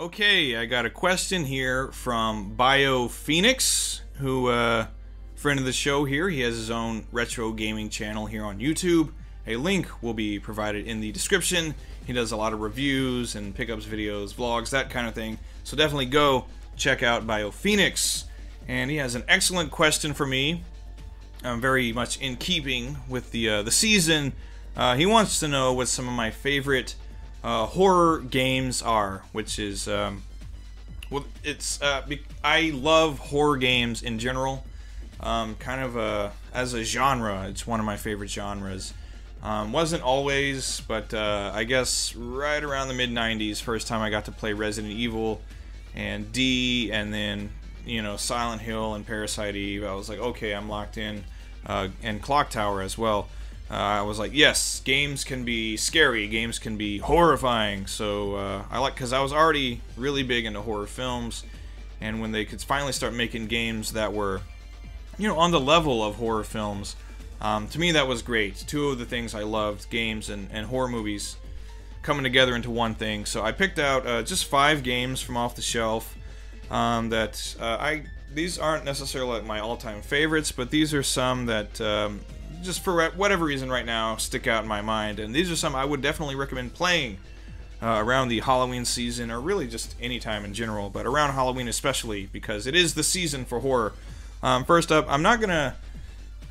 Okay, I got a question here from BioPhoenix, who, friend of the show here. He has his own retro gaming channel here on YouTube. A link will be provided in the description. He does a lot of reviews and pickups videos, vlogs, that kind of thing. So definitely go check out BioPhoenix. And he has an excellent question for me, very much in keeping with the season. He wants to know what some of my favorite horror games are, which is, well, it's, I love horror games in general, kind of, as a genre. It's one of my favorite genres. Wasn't always, but, I guess right around the mid-90s, first time I got to play Resident Evil, and D, and then, you know, Silent Hill and Parasite Eve, I was like, okay, I'm locked in, and Clock Tower as well. I was like, yes, games can be scary, games can be horrifying, so I like, because I was already really big into horror films, and when they could finally start making games that were, you know, on the level of horror films, to me that was great. Two of the things I loved, games and horror movies, coming together into one thing. So I picked out just 5 games from off the shelf that these aren't necessarily like my all-time favorites, but these are some that just for whatever reason right now stick out in my mind, and these are some I would definitely recommend playing around the Halloween season, or really just any time in general, but around Halloween especially, because it is the season for horror. First up, I'm not gonna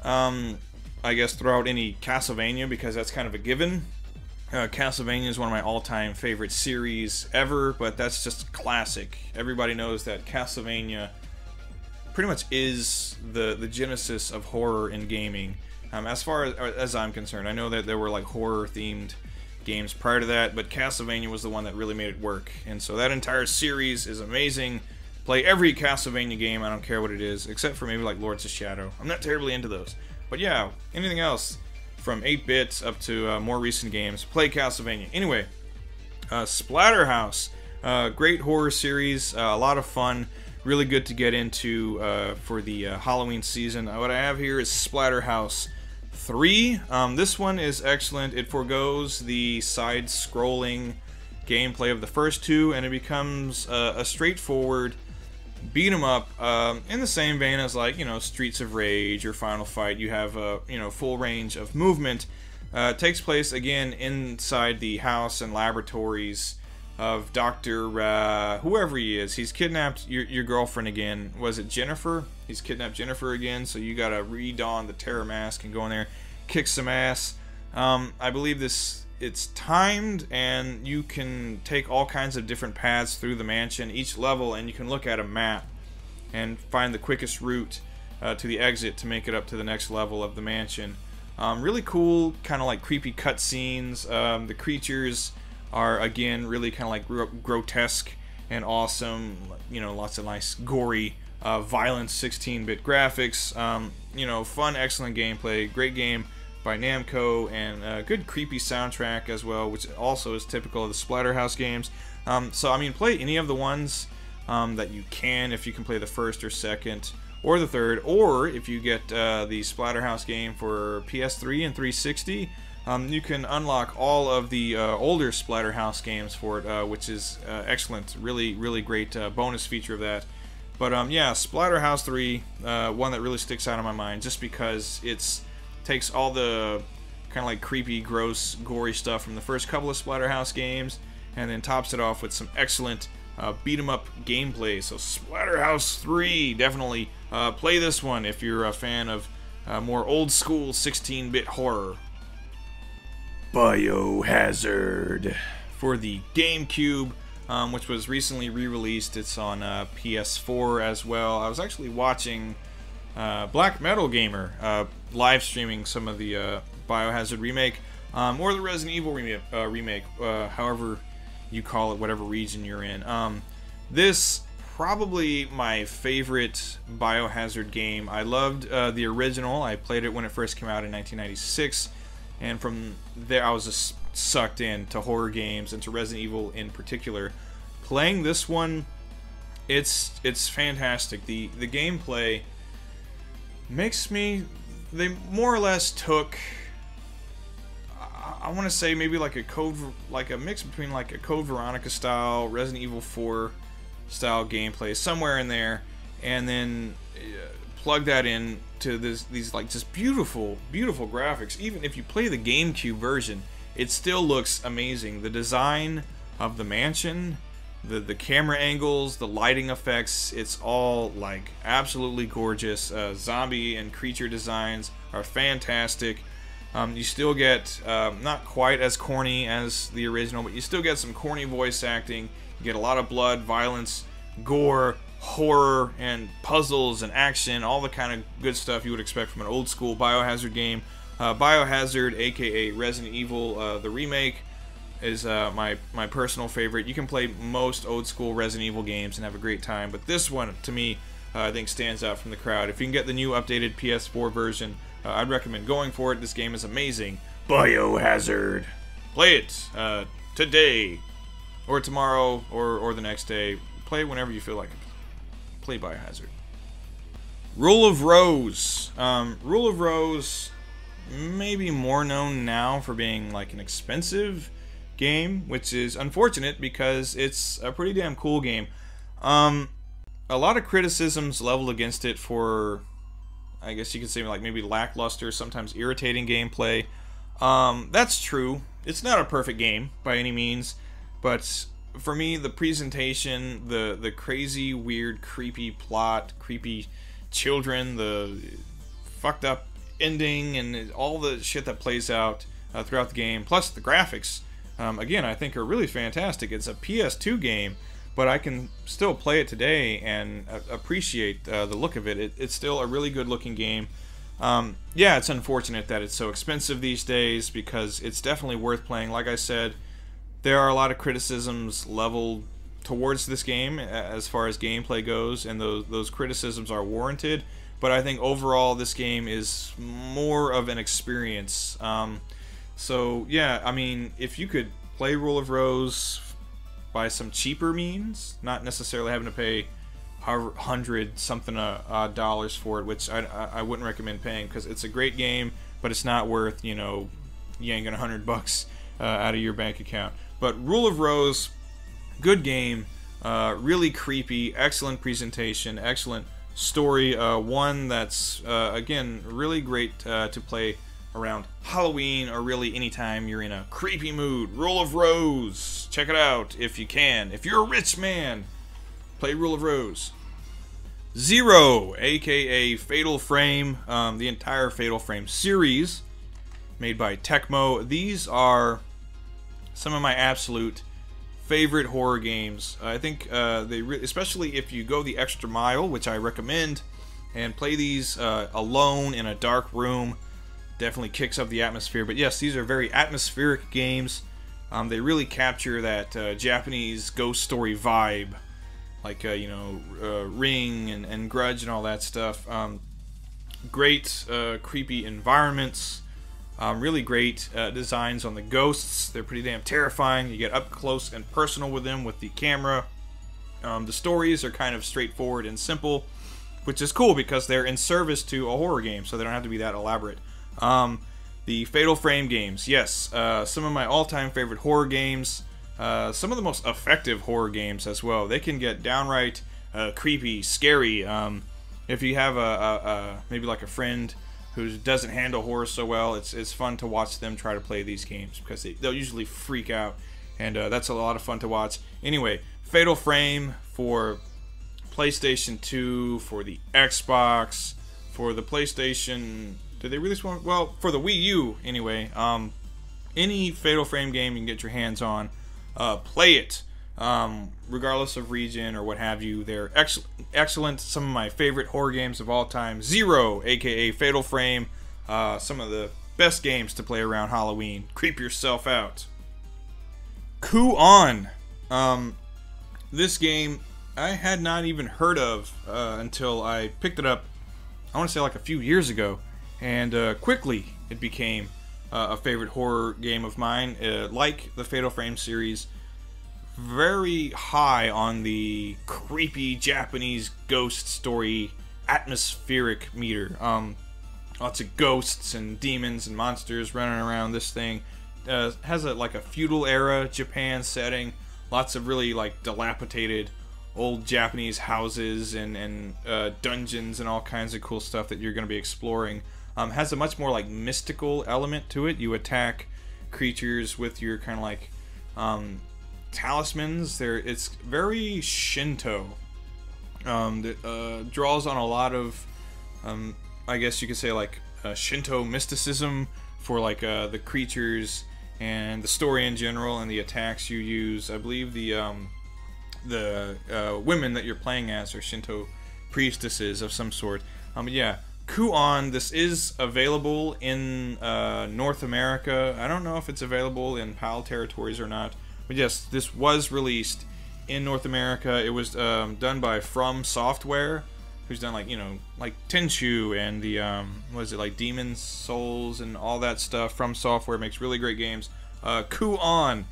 I guess throw out any Castlevania, because that's kind of a given. Castlevania is one of my all-time favorite series ever, but that's just classic. Everybody knows that Castlevania pretty much is the genesis of horror in gaming. As far as I'm concerned, I know that there were like horror-themed games prior to that, but Castlevania was the one that really made it work. And so that entire series is amazing. Play every Castlevania game, I don't care what it is, except for maybe like Lords of Shadow. I'm not terribly into those. But yeah, anything else from 8-bit up to more recent games, play Castlevania. Anyway, Splatterhouse, great horror series, a lot of fun. Really good to get into for the Halloween season. What I have here is Splatterhouse III. This one is excellent. It forgoes the side-scrolling gameplay of the first two, and it becomes a straightforward beat-em-up in the same vein as, like, you know, Streets of Rage or Final Fight. You have a, you know, full range of movement. It takes place again inside the house and laboratories of Dr. Whoever he is. He's kidnapped your girlfriend again. Was it Jennifer? He's kidnapped Jennifer again, so you gotta re-don the terror mask and go in there, kick some ass. I believe it's timed, and you can take all kinds of different paths through the mansion, each level, and you can look at a map and find the quickest route to the exit to make it up to the next level of the mansion. Really cool, kind of like creepy cutscenes. The creatures are, again, really kind of like grotesque and awesome. You know, lots of nice gory violent 16-bit graphics. You know, fun, excellent gameplay. Great game by Namco, and a good creepy soundtrack as well, which also is typical of the Splatterhouse games. So I mean, play any of the ones that you can, if you can play the first or second or the third, or if you get the Splatterhouse game for PS3 and 360, you can unlock all of the older Splatterhouse games for it, which is excellent. Really great bonus feature of that. But yeah, Splatterhouse 3, one that really sticks out in my mind, just because it's takes all the kind of like creepy, gross, gory stuff from the first couple of Splatterhouse games, and then tops it off with some excellent beat-em-up gameplay. So Splatterhouse 3, definitely play this one if you're a fan of more old-school 16-bit horror. Biohazard for the GameCube, which was recently re-released. It's on PS4 as well. I was actually watching Black Metal Gamer live streaming some of the Biohazard remake, or the Resident Evil remake, however you call it, whatever region you're in. This probably my favorite Biohazard game. I loved the original. I played it when it first came out in 1996, and from there I was just sucked into horror games, and to Resident Evil in particular. Playing this one, it's fantastic. The gameplay makes me... They more or less took I want to say maybe like a mix between like a Code Veronica style, Resident Evil 4 style gameplay, somewhere in there, and then plug that in to these like just beautiful graphics. Even if you play the GameCube version, it still looks amazing. The design of the mansion, the camera angles, the lighting effects, it's all like absolutely gorgeous. Zombie and creature designs are fantastic. You still get not quite as corny as the original, but you still get some corny voice acting. You get a lot of blood, violence, gore, horror, and puzzles and action, all the kind of good stuff you would expect from an old school Biohazard game. Biohazard, aka Resident Evil, the remake, is my personal favorite. You can play most old school Resident Evil games and have a great time, but this one, to me, I think stands out from the crowd. If you can get the new updated PS4 version, I'd recommend going for it. This game is amazing. Biohazard. Play it today, or tomorrow, or the next day. Play it whenever you feel like it. Play Biohazard. Rule of Rose. Rule of Rose, maybe more known now for being like an expensive game, which is unfortunate because it's a pretty damn cool game. A lot of criticisms leveled against it for, I guess you could say, like maybe lackluster, sometimes irritating gameplay. That's true. It's not a perfect game by any means, but for me, the presentation, the crazy, weird, creepy plot, creepy children, the fucked up ending, and all the shit that plays out throughout the game, plus the graphics, again, I think are really fantastic. It's a PS2 game, but I can still play it today and appreciate the look of it. It's still a really good looking game. Yeah, it's unfortunate that it's so expensive these days, because it's definitely worth playing. Like I said, there are a lot of criticisms leveled towards this game as far as gameplay goes, and those criticisms are warranted, but I think overall this game is more of an experience. So yeah, I mean, if you could play Rule of Rose by some cheaper means, not necessarily having to pay $100-something dollars for it, which I wouldn't recommend paying, because it's a great game, but it's not worth, you know, yanking $100 out of your bank account. But Rule of Rose, good game, really creepy, excellent presentation, excellent story, one that's, again, really great to play around Halloween, or really anytime you're in a creepy mood. Rule of Rose, check it out if you can. If you're a rich man, play Rule of Rose. Zero, aka Fatal Frame, the entire Fatal Frame series, made by Tecmo. These are some of my absolute favorite horror games. I think especially if you go the extra mile, which I recommend, and play these alone in a dark room, definitely kicks up the atmosphere. But yes, these are very atmospheric games. They really capture that Japanese ghost story vibe, like you know, Ring and Grudge and all that stuff. Great creepy environments. Really great designs on the ghosts. They're pretty damn terrifying. You get up close and personal with them with the camera. The stories are kind of straightforward and simple, which is cool because they're in service to a horror game, so they don't have to be that elaborate. The Fatal Frame games, yes, some of my all-time favorite horror games. Some of the most effective horror games as well. They can get downright creepy, scary. If you have maybe like a friend who doesn't handle horror so well, it's fun to watch them try to play these games, because they'll usually freak out, and that's a lot of fun to watch. Anyway, Fatal Frame for PlayStation 2, for the Xbox, for the PlayStation... Did they release one? Well, for the Wii U, anyway. Any Fatal Frame game you can get your hands on, play it. Regardless of region or what have you, they're excellent. Some of my favorite horror games of all time. Zero, aka Fatal Frame. Some of the best games to play around Halloween. Creep yourself out. Ku-On. This game I had not even heard of until I picked it up, I want to say like a few years ago. And quickly it became a favorite horror game of mine. Like the Fatal Frame series, very high on the creepy Japanese ghost story atmospheric meter. Lots of ghosts and demons and monsters running around this thing. has like a feudal era Japan setting. Lots of really like dilapidated old Japanese houses and dungeons and all kinds of cool stuff that you're going to be exploring. Has a much more like mystical element to it. You attack creatures with your kind of like talismans. It's very Shinto. That draws on a lot of I guess you could say like Shinto mysticism for like the creatures and the story in general and the attacks you use. I believe the women that you're playing as are Shinto priestesses of some sort. Yeah, Kuon, this is available in North America. I don't know if it's available in PAL territories or not, but yes, this was released in North America. It was done by From Software, who's done like, you know, like Tenchu and the what is it, like Demon's Souls and all that stuff. From Software makes really great games. Kuon,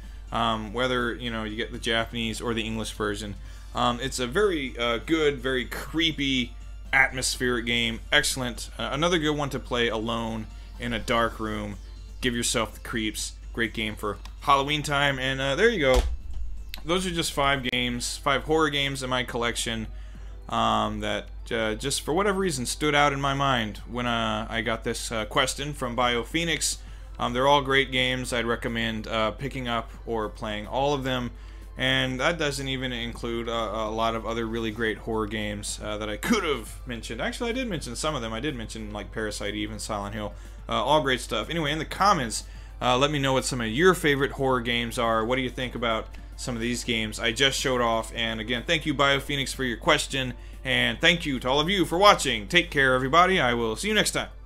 whether you know you get the Japanese or the English version, it's a very good, very creepy, atmospheric game. Excellent. Another good one to play alone in a dark room. Give yourself the creeps. Great game for Halloween time. And there you go. Those are just 5 games, 5 horror games in my collection that just for whatever reason stood out in my mind when I got this question from BioPhoenix. They're all great games. I'd recommend picking up or playing all of them. And that doesn't even include a lot of other really great horror games that I could have mentioned. Actually, I did mention some of them. I did mention like Parasite Eve and Silent Hill. All great stuff. Anyway, in the comments, let me know what some of your favorite horror games are. What do you think about some of these games I just showed off? And again, thank you, BioPhoenix, for your question. And thank you to all of you for watching. Take care, everybody. I will see you next time.